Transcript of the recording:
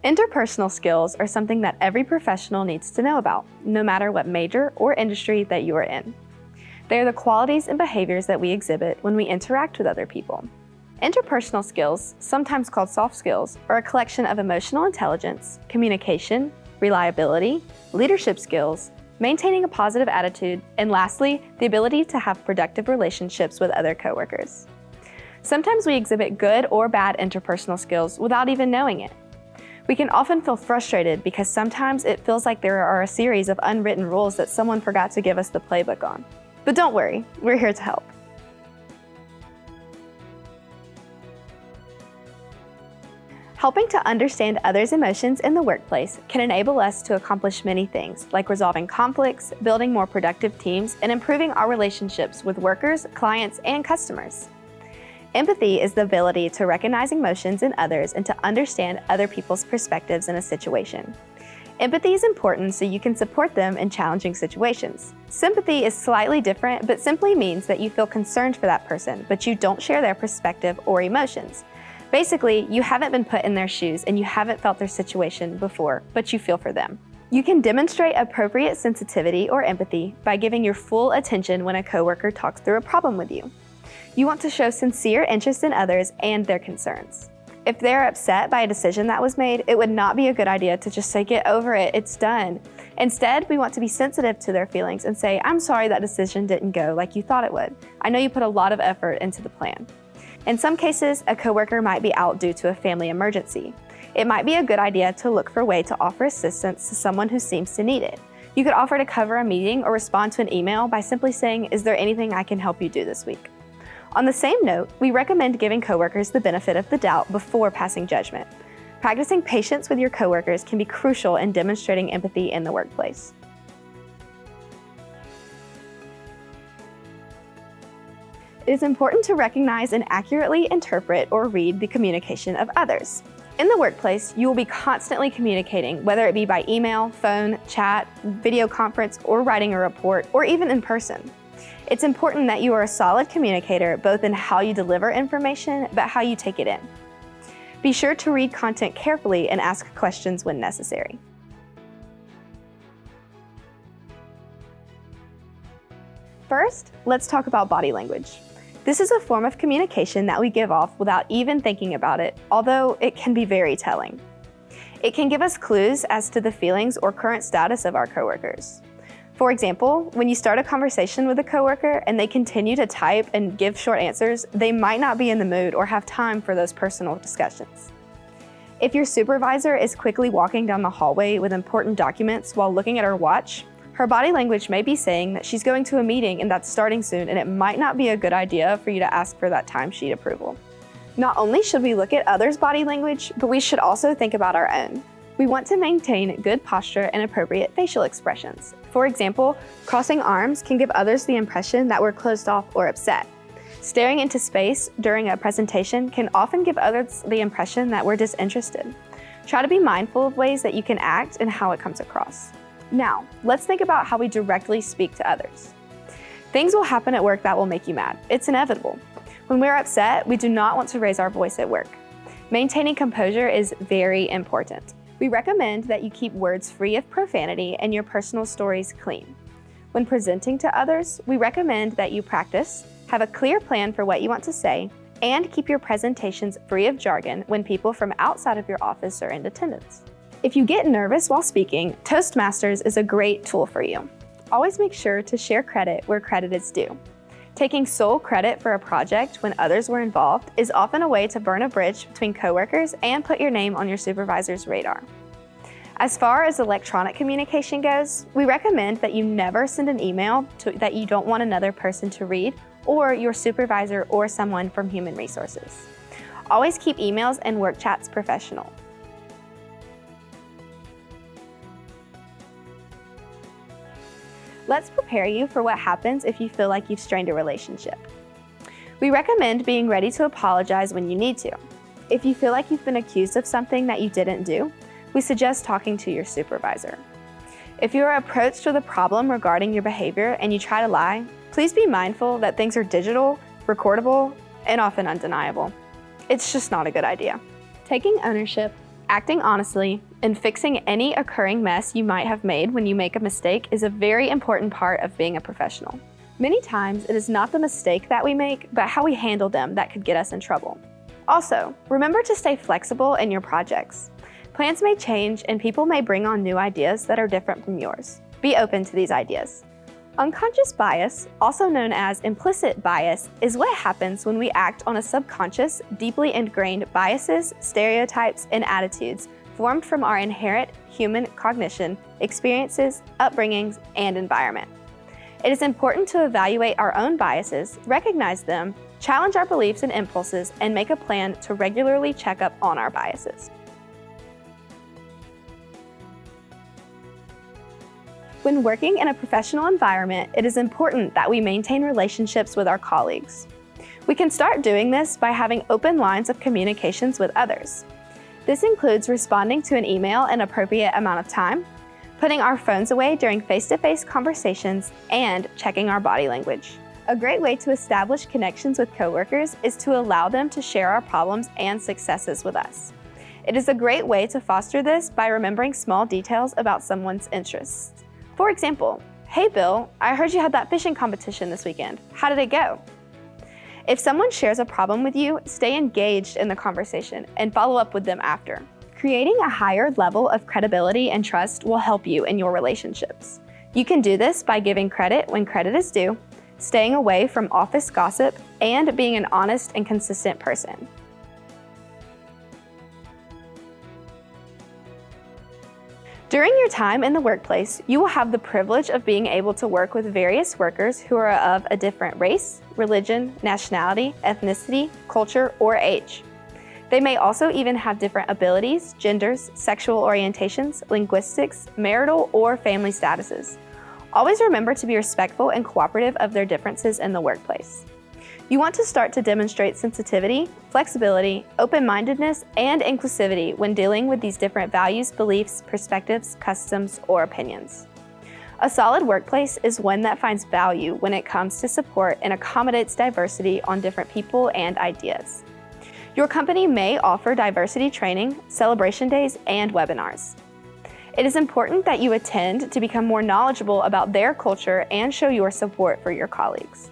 Interpersonal skills are something that every professional needs to know about, no matter what major or industry that you are in. They are the qualities and behaviors that we exhibit when we interact with other people. Interpersonal skills, sometimes called soft skills, are a collection of emotional intelligence, communication, reliability, leadership skills, maintaining a positive attitude, and lastly, the ability to have productive relationships with other coworkers. Sometimes we exhibit good or bad interpersonal skills without even knowing it. We can often feel frustrated because sometimes it feels like there are a series of unwritten rules that someone forgot to give us the playbook on. But don't worry, we're here to help. Helping to understand others' emotions in the workplace can enable us to accomplish many things, like resolving conflicts, building more productive teams, and improving our relationships with workers, clients, and customers. Empathy is the ability to recognize emotions in others and to understand other people's perspectives in a situation. Empathy is important so you can support them in challenging situations. Sympathy is slightly different, but simply means that you feel concerned for that person, but you don't share their perspective or emotions. Basically, you haven't been put in their shoes and you haven't felt their situation before, but you feel for them. You can demonstrate appropriate sensitivity or empathy by giving your full attention when a coworker talks through a problem with you. You want to show sincere interest in others and their concerns. If they're upset by a decision that was made, it would not be a good idea to just say, "Get over it, it's done." Instead, we want to be sensitive to their feelings and say, "I'm sorry that decision didn't go like you thought it would. I know you put a lot of effort into the plan." In some cases, a coworker might be out due to a family emergency. It might be a good idea to look for a way to offer assistance to someone who seems to need it. You could offer to cover a meeting or respond to an email by simply saying, "Is there anything I can help you do this week?" On the same note, we recommend giving coworkers the benefit of the doubt before passing judgment. Practicing patience with your coworkers can be crucial in demonstrating empathy in the workplace. It is important to recognize and accurately interpret or read the communication of others. In the workplace, you will be constantly communicating, whether it be by email, phone, chat, video conference, or writing a report, or even in person. It's important that you are a solid communicator, both in how you deliver information, but how you take it in. Be sure to read content carefully and ask questions when necessary. First, let's talk about body language. This is a form of communication that we give off without even thinking about it, although it can be very telling. It can give us clues as to the feelings or current status of our coworkers. For example, when you start a conversation with a coworker and they continue to type and give short answers, they might not be in the mood or have time for those personal discussions. If your supervisor is quickly walking down the hallway with important documents while looking at her watch, her body language may be saying that she's going to a meeting and that's starting soon, and it might not be a good idea for you to ask for that timesheet approval. Not only should we look at others' body language, but we should also think about our own. We want to maintain good posture and appropriate facial expressions. For example, crossing arms can give others the impression that we're closed off or upset. Staring into space during a presentation can often give others the impression that we're disinterested. Try to be mindful of ways that you can act and how it comes across. Now, let's think about how we directly speak to others. Things will happen at work that will make you mad. It's inevitable. When we're upset, we do not want to raise our voice at work. Maintaining composure is very important. We recommend that you keep words free of profanity and your personal stories clean. When presenting to others, we recommend that you practice, have a clear plan for what you want to say, and keep your presentations free of jargon when people from outside of your office are in attendance. If you get nervous while speaking, Toastmasters is a great tool for you. Always make sure to share credit where credit is due. Taking sole credit for a project when others were involved is often a way to burn a bridge between coworkers and put your name on your supervisor's radar. As far as electronic communication goes, we recommend that you never send an email that you don't want another person to read, or your supervisor or someone from Human Resources. Always keep emails and work chats professional. Let's prepare you for what happens if you feel like you've strained a relationship. We recommend being ready to apologize when you need to. If you feel like you've been accused of something that you didn't do, we suggest talking to your supervisor. If you are approached with a problem regarding your behavior and you try to lie, please be mindful that things are digital, recordable, and often undeniable. It's just not a good idea. Taking ownership Acting honestly and fixing any occurring mess you might have made when you make a mistake is a very important part of being a professional. Many times, it is not the mistake that we make, but how we handle them that could get us in trouble. Also, remember to stay flexible in your projects. Plans may change and people may bring on new ideas that are different from yours. Be open to these ideas. Unconscious bias, also known as implicit bias, is what happens when we act on a subconscious, deeply ingrained biases, stereotypes, and attitudes formed from our inherent human cognition, experiences, upbringings, and environment. It is important to evaluate our own biases, recognize them, challenge our beliefs and impulses, and make a plan to regularly check up on our biases. When working in a professional environment, it is important that we maintain relationships with our colleagues. We can start doing this by having open lines of communications with others. This includes responding to an email an appropriate amount of time, putting our phones away during face-to-face conversations, and checking our body language. A great way to establish connections with coworkers is to allow them to share our problems and successes with us. It is a great way to foster this by remembering small details about someone's interests. For example, "Hey Bill, I heard you had that fishing competition this weekend. How did it go?" If someone shares a problem with you, stay engaged in the conversation and follow up with them after. Creating a higher level of credibility and trust will help you in your relationships. You can do this by giving credit when credit is due, staying away from office gossip, and being an honest and consistent person. During your time in the workplace, you will have the privilege of being able to work with various workers who are of a different race, religion, nationality, ethnicity, culture, or age. They may also even have different abilities, genders, sexual orientations, linguistics, marital, or family statuses. Always remember to be respectful and cooperative of their differences in the workplace. You want to start to demonstrate sensitivity, flexibility, open-mindedness, and inclusivity when dealing with these different values, beliefs, perspectives, customs, or opinions. A solid workplace is one that finds value when it comes to support and accommodates diversity on different people and ideas. Your company may offer diversity training, celebration days, and webinars. It is important that you attend to become more knowledgeable about their culture and show your support for your colleagues.